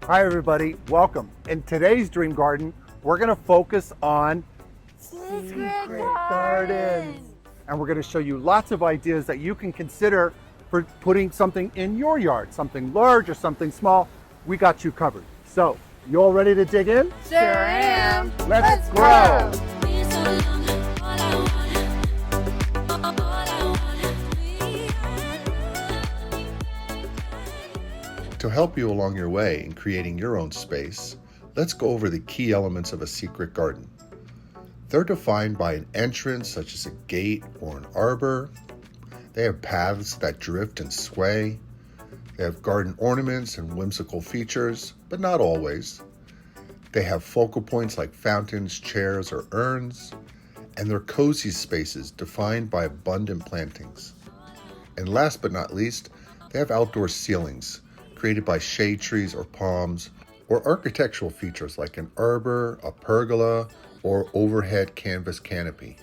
Hi everybody, welcome. In today's Dream Garden, we're going to focus on Secret gardens. And we're going to show you lots of ideas that you can consider for putting something in your yard, something large or something small. We got you covered. So, you all ready to dig in? Sure am. Let's grow. To help you along your way in creating your own space, let's go over the key elements of a secret garden. They're defined by an entrance such as a gate or an arbor. They have paths that drift and sway. They have garden ornaments and whimsical features, but not always. They have focal points like fountains, chairs, or urns, and they're cozy spaces defined by abundant plantings. And last but not least, they have outdoor ceilings created by shade trees or palms, or architectural features like an arbor, a pergola, or overhead canvas canopy.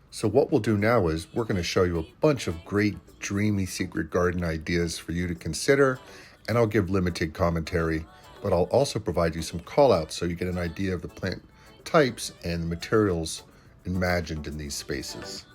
So what we'll do now is we're going to show you a bunch of great dreamy secret garden ideas for you to consider, and I'll give limited commentary, but I'll also provide you some call-outs so you get an idea of the plant types and the materials imagined in these spaces.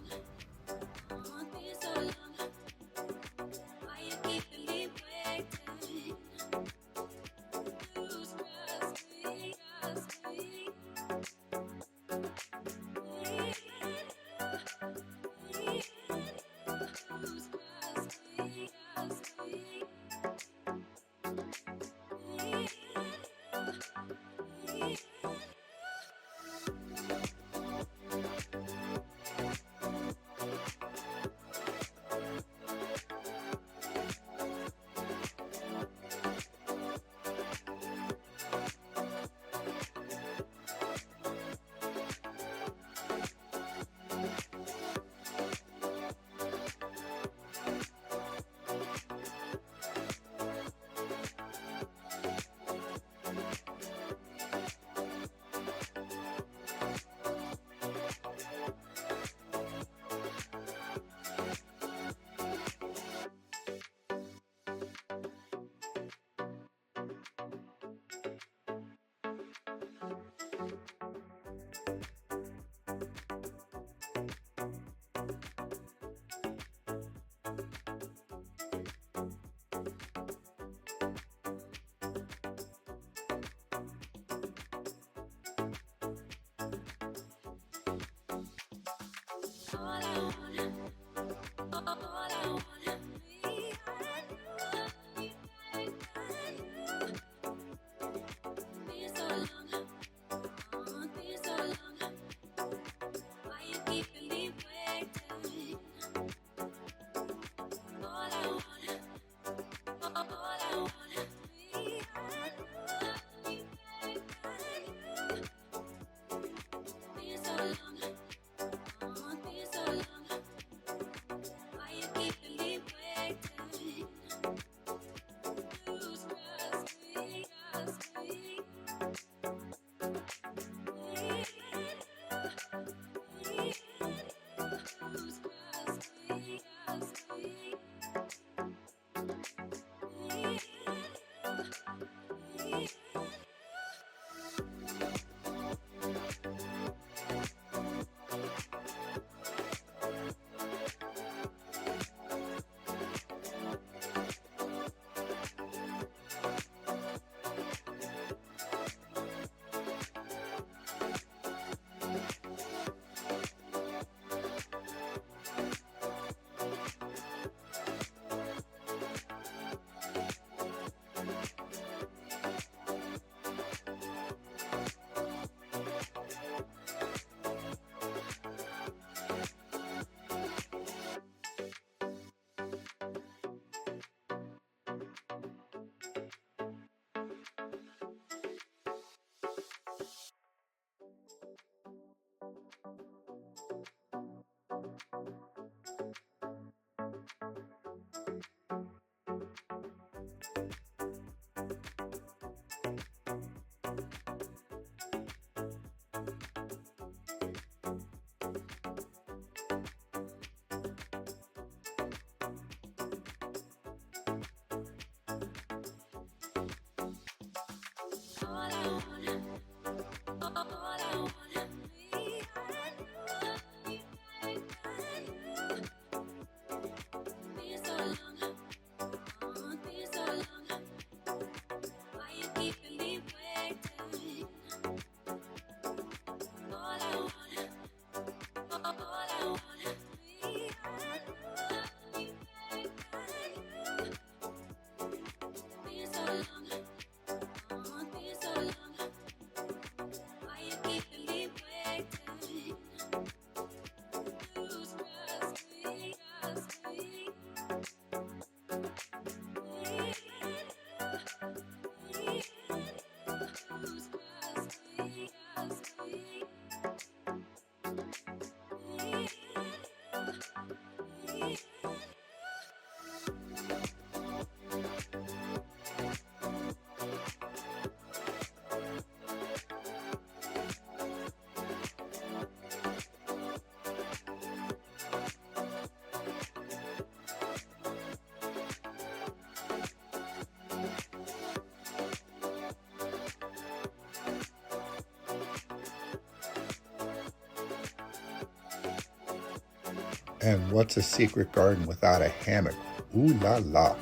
And what's a secret garden without a hammock? Ooh la la.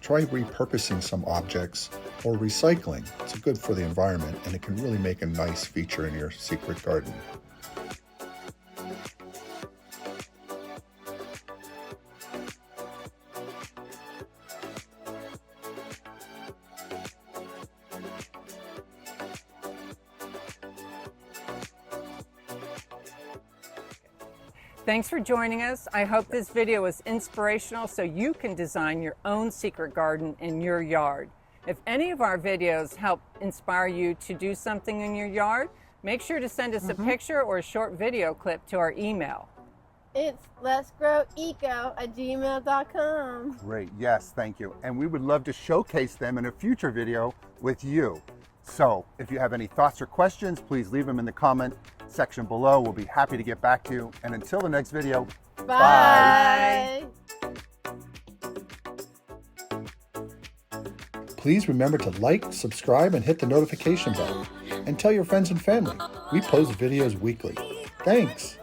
Try repurposing some objects or recycling. It's good for the environment and it can really make a nice feature in your secret garden. Thanks for joining us. I hope this video was inspirational so you can design your own secret garden in your yard. If any of our videos help inspire you to do something in your yard, make sure to send us a picture or a short video clip to our email. It's letsgroweco@gmail.com. Great, yes, thank you. And we would love to showcase them in a future video with you. So if you have any thoughts or questions, please leave them in the comment section below. We'll be happy to get back to you. And until the next video, Bye. Please remember to like, subscribe, and hit the notification bell. And tell your friends and family. We post videos weekly. Thanks.